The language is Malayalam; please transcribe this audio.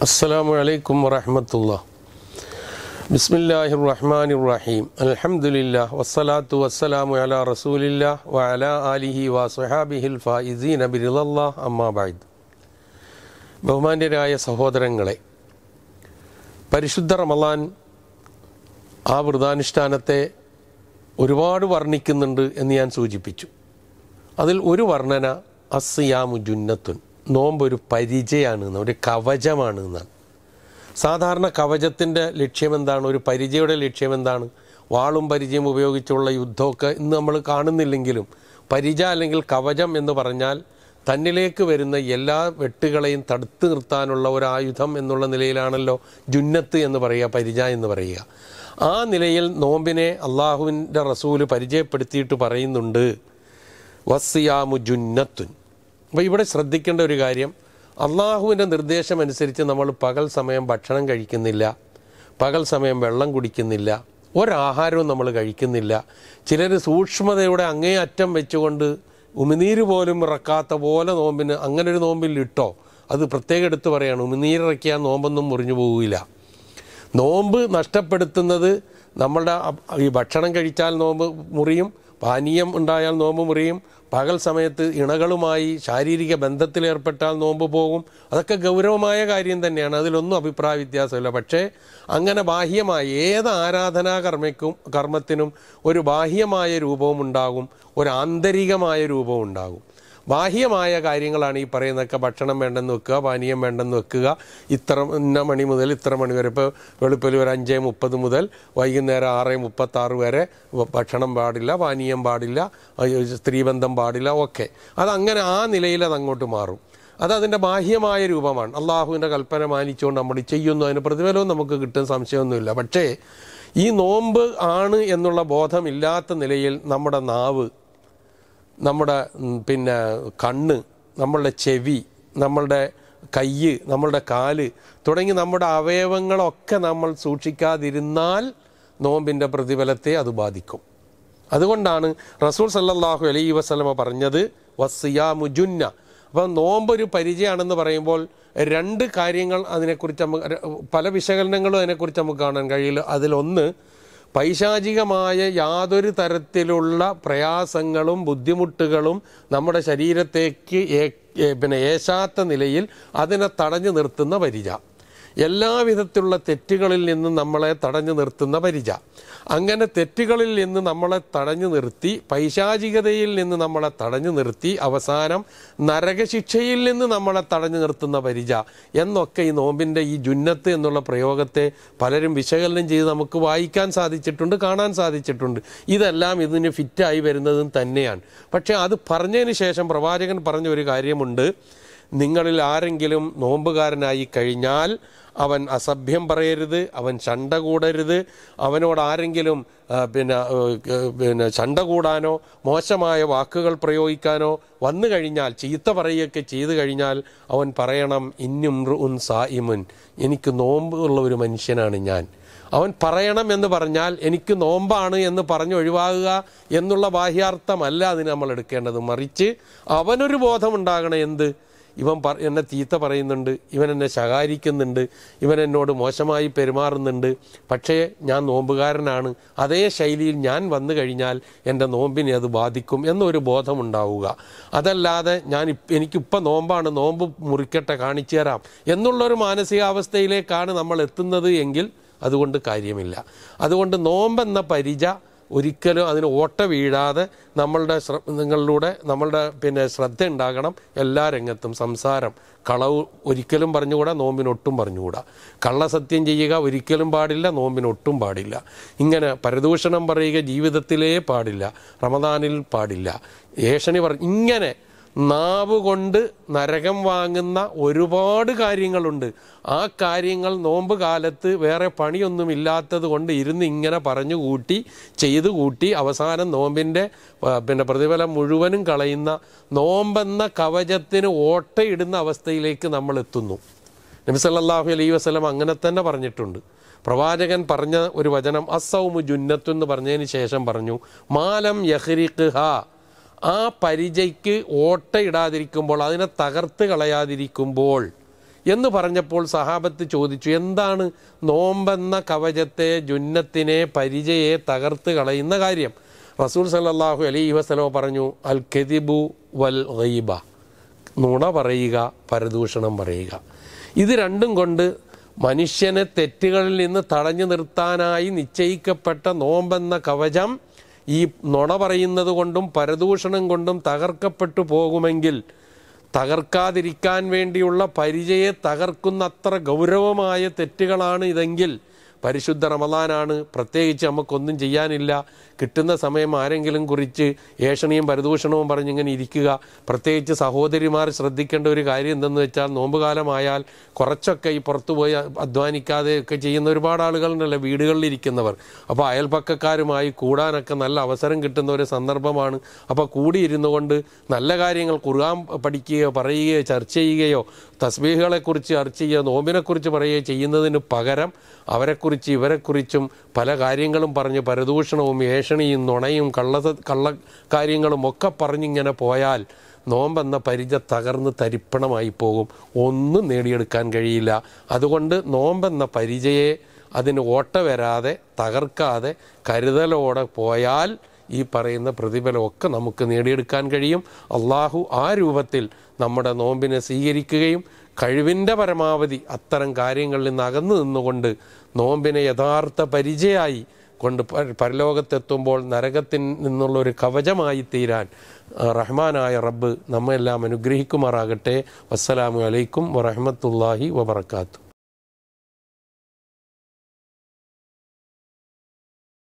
അസ്സലാമു അലൈക്കും വറഹ്മത്തുള്ളാഹി. ബിസ്മില്ലാഹിർ റഹ്മാനിർ റഹീം. അൽഹംദുലില്ലാഹ് വസ്സലാത്തു വസ്സലാമു അലാ റസൂലില്ലാഹ് വഅലാ ആലിഹി വസ്വഹാബിഹിൽ ഫായിസീന ബിറിളല്ലാഹ്. അമ്മാ ബഅദ്. ബഹുമാന്യരായ സഹോദരങ്ങളെ, പരിശുദ്ധ റമളാൻ ആ വ്രതാനുഷ്ഠാനത്തെ ഒരുപാട് വർണ്ണിക്കുന്നുണ്ട് എന്ന് ഞാൻ സൂചിപ്പിച്ചു. അതിൽ ഒരു വർണ്ണന അസ്സിയാമു ജുന്നത്തുൻ, നോമ്പൊരു പരിചയമാണ്, ഒരു കവചമാണ് എന്നാണ്. സാധാരണ കവചത്തിൻ്റെ ലക്ഷ്യമെന്താണ്? ഒരു പരിചയയുടെ ലക്ഷ്യമെന്താണ്? വാളും പരിചയം ഉപയോഗിച്ചുള്ള യുദ്ധമൊക്കെ ഇന്ന് നമ്മൾ കാണുന്നില്ലെങ്കിലും പരിചയ അല്ലെങ്കിൽ കവചം എന്ന് പറഞ്ഞാൽ തന്നിലേക്ക് വരുന്ന എല്ലാ വെട്ടുകളെയും തടുത്തു നിർത്താനുള്ള ഒരു ആയുധം എന്നുള്ള നിലയിലാണല്ലോ ജുന്നത്ത് എന്ന് പറയുക, പരിചയ എന്ന് പറയുക. ആ നിലയിൽ നോമ്പിനെ അള്ളാഹുവിൻ്റെ റസൂല് പരിചയപ്പെടുത്തിയിട്ട് പറയുന്നുണ്ട് വസ്സിയാമു ജുന്നത്തുൻ. അപ്പോൾ ഇവിടെ ശ്രദ്ധിക്കേണ്ട ഒരു കാര്യം, അള്ളാഹുവിൻ്റെ നിർദ്ദേശമനുസരിച്ച് നമ്മൾ പകൽ സമയം ഭക്ഷണം കഴിക്കുന്നില്ല, പകൽ സമയം വെള്ളം കുടിക്കുന്നില്ല, ഒരാഹാരവും നമ്മൾ കഴിക്കുന്നില്ല. ചിലർ സൂക്ഷ്മതയുടെ അങ്ങേയറ്റം വെച്ചുകൊണ്ട് ഉമിനീര് പോലും ഇറക്കാത്ത പോലെ നോമ്പിന്, അങ്ങനെ ഒരു നോമ്പിൽ ഇട്ടോ, അത് പ്രത്യേകം എടുത്ത് പറയാണ്, ഉമിനീരിറക്കിയാൽ നോമ്പൊന്നും മുറിഞ്ഞു പോവില്ല. നോമ്പ് നഷ്ടപ്പെടുത്തുന്നത് നമ്മളുടെ ഈ ഭക്ഷണം കഴിച്ചാൽ നോമ്പ് മുറിയും, പാനീയം ഉണ്ടായാൽ നോമ്പ് മുറിയും, പകൽ സമയത്ത് ഇണകളുമായി ശാരീരിക ബന്ധത്തിലേർപ്പെട്ടാൽ നോമ്പ് പോകും. അതൊക്കെ ഗൗരവമായ കാര്യം തന്നെയാണ്, അതിലൊന്നും അഭിപ്രായ വ്യത്യാസമില്ല. പക്ഷേ അങ്ങനെ ബാഹ്യമായ ഏത് കർമ്മത്തിനും ഒരു ബാഹ്യമായ രൂപവും ഉണ്ടാകും, ഒരു ആന്തരികമായ രൂപവും ഉണ്ടാകും. ബാഹ്യമായ കാര്യങ്ങളാണ് ഈ പറയുന്നതൊക്കെ. ഭക്ഷണം വേണ്ടെന്ന് വെക്കുക, പാനീയം വേണ്ടെന്ന് വെക്കുക, ഇന്ന മണി മുതൽ ഇത്ര മണി വരെ, ഇപ്പോൾ വെളുപ്പിൽ ഒരു 5:30 മുതൽ വൈകുന്നേരം 6:36 വരെ ഭക്ഷണം പാടില്ല, പാനീയം പാടില്ല, സ്ത്രീബന്ധം പാടില്ല, ഒക്കെ അതങ്ങനെ ആ നിലയിൽ അതങ്ങോട്ട് മാറും. അതതിൻ്റെ ബാഹ്യമായ രൂപമാണ്. അള്ളാഹുവിൻ്റെ കൽപ്പന മാനിച്ചുകൊണ്ട് നമ്മൾ ചെയ്യുന്നു, അതിന് പ്രതിഫലവും നമുക്ക് കിട്ടും, സംശയമൊന്നുമില്ല. പക്ഷേ ഈ നോമ്പ് ആണ് എന്നുള്ള ബോധമില്ലാത്ത നിലയിൽ നമ്മുടെ നാവ്, നമ്മുടെ കണ്ണ്, നമ്മളുടെ ചെവി, നമ്മളുടെ കയ്യ്, നമ്മളുടെ കാല് തുടങ്ങി നമ്മുടെ അവയവങ്ങളൊക്കെ നമ്മൾ സൂക്ഷിക്കാതിരുന്നാൽ നോമ്പിൻ്റെ പ്രതിഫലത്തെ അത് ബാധിക്കും. അതുകൊണ്ടാണ് റസൂൽ സല്ലല്ലാഹു അലൈഹി വസല്ലമ പറഞ്ഞത് വസ്സിയാമു ജുന്ന. അപ്പം നോമ്പൊരു പരിചയമാണെന്ന് പറയുമ്പോൾ രണ്ട് കാര്യങ്ങൾ അതിനെക്കുറിച്ച് നമുക്ക്, പല വിശകലനങ്ങളും അതിനെക്കുറിച്ച് നമുക്ക് കാണാൻ കഴിയില്ല. അതിലൊന്ന്, പൈശാചികമായ യാതൊരു തരത്തിലുള്ള പ്രയാസങ്ങളും ബുദ്ധിമുട്ടുകളും നമ്മുടെ ശരീരത്തേക്ക് ഏശാത്ത നിലയിൽ അതിനെ തടഞ്ഞു നിർത്തുന്ന പരിച, എല്ലാവിധത്തിലുള്ള തെറ്റുകളിൽ നിന്നും നമ്മളെ തടഞ്ഞു നിർത്തുന്ന പരിച. അങ്ങനെ തെറ്റുകളിൽ നിന്ന് നമ്മളെ തടഞ്ഞു നിർത്തി, പൈശാചികതയിൽ നിന്ന് നമ്മളെ തടഞ്ഞു നിർത്തി, അവസാനം നരകശിക്ഷയിൽ നിന്ന് നമ്മളെ തടഞ്ഞു നിർത്തുന്ന പരിച എന്നൊക്കെ ഈ നോമ്പിൻ്റെ ഈ ജുന്നത്ത് എന്നുള്ള പ്രയോഗത്തെ പലരും വിശകലനം ചെയ്ത് നമുക്ക് വായിക്കാൻ സാധിച്ചിട്ടുണ്ട്, കാണാൻ സാധിച്ചിട്ടുണ്ട്. ഇതെല്ലാം ഇതിന് ഫിറ്റായി വരുന്നതും തന്നെയാണ്. പക്ഷേ അത് പറഞ്ഞതിന് ശേഷം പ്രവാചകൻ പറഞ്ഞ ഒരു കാര്യമുണ്ട്, നിങ്ങളിൽ ആരെങ്കിലും നോമ്പുകാരനായി കഴിഞ്ഞാൽ അവൻ അസഭ്യം പറയരുത്, അവൻ ചണ്ട കൂടരുത്. അവനോട് ആരെങ്കിലും ചണ്ട കൂടാനോ മോശമായ വാക്കുകൾ പ്രയോഗിക്കാനോ വന്നു കഴിഞ്ഞാൽ, ചീത്ത പറയുകയൊക്കെ ചെയ്തു കഴിഞ്ഞാൽ അവൻ പറയണം ഇന്നുംറുഉൻ സായിമുൻ, എനിക്ക് നോമ്പ് ഉള്ള ഒരു മനുഷ്യനാണ് ഞാൻ. അവൻ പറയണം എന്ന് പറഞ്ഞാൽ എനിക്ക് നോമ്പാണ് എന്ന് പറഞ്ഞൊഴിവാകുക എന്നുള്ള ബാഹ്യാർത്ഥമല്ല അതിന് നമ്മൾ എടുക്കേണ്ടത്. മറിച്ച് അവനൊരു ബോധമുണ്ടാകണം, എന്ത്, ഇവൻ എന്നെ ചീത്ത പറയുന്നുണ്ട്, ഇവൻ എന്നെ ശകാരിക്കുന്നുണ്ട്, ഇവൻ എന്നോട് മോശമായി പെരുമാറുന്നുണ്ട്, പക്ഷേ ഞാൻ നോമ്പുകാരനാണ്, അതേ ശൈലിയിൽ ഞാൻ വന്നു കഴിഞ്ഞാൽ എൻ്റെ നോമ്പിനെ അത് ബാധിക്കും എന്നൊരു ബോധമുണ്ടാവുക. അതല്ലാതെ എനിക്കിപ്പോൾ നോമ്പാണ്, നോമ്പ് മുറിക്കട്ടെ, കാണിച്ചു തരാം എന്നുള്ളൊരു മാനസികാവസ്ഥയിലേക്കാണ് നമ്മൾ എത്തുന്നത് എങ്കിൽ അതുകൊണ്ട് കാര്യമില്ല. അതുകൊണ്ട് നോമ്പെന്ന പരിച ഒരിക്കലും അതിന് ഓട്ട വീഴാതെ നിങ്ങളിലൂടെ നമ്മളുടെ ശ്രദ്ധ ഉണ്ടാകണം. എല്ലാ രംഗത്തും സംസാരം, കളവ് ഒരിക്കലും പറഞ്ഞുകൂടാ, നോമ്പിനൊട്ടും പറഞ്ഞുകൂടാ. കള്ളസത്യം ചെയ്യുക ഒരിക്കലും പാടില്ല, നോമ്പിനൊട്ടും പാടില്ല. ഇങ്ങനെ പരദൂഷണം പറയുക ജീവിതത്തിലേ പാടില്ല, റമദാനിൽ പാടില്ല. ഏഷണി ഇങ്ങനെ നാവ് കൊണ്ട് നരകം വാങ്ങുന്ന ഒരുപാട് കാര്യങ്ങളുണ്ട്. ആ കാര്യങ്ങൾ നോമ്പ് കാലത്ത് വേറെ പണിയൊന്നുമില്ലാത്തത് കൊണ്ട് ഇരുന്ന് ഇങ്ങനെ പറഞ്ഞു കൂട്ടി ചെയ്തു കൂട്ടി അവസാനം നോമ്പിൻ്റെ പ്രതിഫലം മുഴുവനും കളയുന്ന, നോമ്പെന്ന കവചത്തിന് ഓട്ടയിടുന്ന അവസ്ഥയിലേക്ക് നമ്മൾ എത്തുന്നു. നബി സല്ലല്ലാഹു അലൈഹി വസല്ലം അങ്ങനെ തന്നെ പറഞ്ഞിട്ടുണ്ട്. പ്രവാചകൻ പറഞ്ഞ ഒരു വചനം അസ്സൗമു ജുന്നത്തു എന്ന് പറഞ്ഞതിന് ശേഷം പറഞ്ഞു മാലം യഹ്രിഖ്ഹാ, ആ പരിചയ്ക്ക് ഓട്ടയിടാതിരിക്കുമ്പോൾ, അതിനെ തകർത്ത് കളയാതിരിക്കുമ്പോൾ, എന്ന് പറഞ്ഞപ്പോൾ സഹാബത്ത് ചോദിച്ചു, എന്താണ് നോമ്പെന്ന കവചത്തെ, ജുന്നത്തിനെ, പരിചയെ തകർത്ത് കളയുന്ന കാര്യം? റസൂൽ സല്ലല്ലാഹു അലൈഹി വസല്ലം പറഞ്ഞു, അൽ കദിബു വൽ ഗൈബ, നുണ പറയുക, പരദൂഷണം പറയുക. ഇത് രണ്ടും കൊണ്ട് മനുഷ്യനെ തെറ്റുകളിൽ നിന്ന് തടഞ്ഞു നിർത്താനായി നിശ്ചയിക്കപ്പെട്ട നോമ്പെന്ന കവചം ഈ നുണ പറയുന്നത് കൊണ്ടും പരദൂഷണം കൊണ്ടും തകർക്കപ്പെട്ടു പോകുമെങ്കിൽ, തകർക്കാതിരിക്കാൻ വേണ്ടിയുള്ള പരിചയെ തകർക്കുന്ന അത്ര ഗൗരവമായ തെറ്റുകളാണ് ഇതെങ്കിൽ, പരിശുദ്ധ റമളാനാണ്, പ്രത്യേകിച്ച് നമുക്കൊന്നും ചെയ്യാനില്ല, കിട്ടുന്ന സമയം ആരെങ്കിലും കുറിച്ച് ഏഷണിയും പരദൂഷണവും പറഞ്ഞിങ്ങനെ ഇരിക്കുക. പ്രത്യേകിച്ച് സഹോദരിമാർ ശ്രദ്ധിക്കേണ്ട ഒരു കാര്യം എന്തെന്ന് വെച്ചാൽ, നോമ്പുകാലമായാൽ കുറച്ചൊക്കെ ഈ പുറത്തുപോയി അധ്വാനിക്കാതെ ഒക്കെ ചെയ്യുന്ന ഒരുപാട് ആളുകളുണ്ടല്ലോ വീടുകളിലിരിക്കുന്നവർ. അപ്പോൾ അയൽപക്കക്കാരുമായി കൂടാനൊക്കെ നല്ല അവസരം കിട്ടുന്ന ഒരു സന്ദർഭമാണ്. അപ്പോൾ കൂടിയിരുന്നു കൊണ്ട് നല്ല കാര്യങ്ങൾ ഖുർആൻ പഠിക്കുകയോ പറയുകയോ ചർച്ച ചെയ്യുകയോ തസ്ബീഹുകളെക്കുറിച്ച് ചർച്ച ചെയ്യുകയോ നോമ്പിനെക്കുറിച്ച് പറയുകയോ ചെയ്യുന്നതിന് പകരം അവരെക്കുറിച്ച് ഇവരെക്കുറിച്ചും പല കാര്യങ്ങളും പറഞ്ഞ് പരദൂഷണവും ഏഷണിയും നുണയും കള്ളക്കാര്യങ്ങളും ഒക്കെ പറഞ്ഞിങ്ങനെ പോയാൽ നോമ്പെന്ന പരിച തകർന്ന് തരിപ്പണമായി പോകും, ഒന്നും നേടിയെടുക്കാൻ കഴിയില്ല. അതുകൊണ്ട് നോമ്പെന്ന പരിചയെ അതിന് ഓട്ട വരാതെ തകർക്കാതെ കരുതലോടെ പോയാൽ ഈ പറയുന്ന പ്രതിഫലമൊക്കെ നമുക്ക് നേടിയെടുക്കാൻ കഴിയും. അള്ളാഹു ആ രൂപത്തിൽ നമ്മുടെ നോമ്പിനെ സ്വീകരിക്കുകയും കഴിവിൻ്റെ പരമാവധി അത്തരം കാര്യങ്ങളിൽ നിന്ന് അകന്നു നിന്നുകൊണ്ട് നോമ്പിനെ യഥാർത്ഥ പരിചയമായി കൊണ്ട് പരലോകത്തെത്തുമ്പോൾ നരകത്തിൽ നിന്നുള്ളൊരു കവചമായി തീരാൻ റഹ്മാനായ റബ്ബ് നമ്മെല്ലാം അനുഗ്രഹിക്കുമാറാകട്ടെ. വസ്സലാമു അലൈക്കും വറഹ്മത്തുള്ളാഹി വബറകാതുഹു.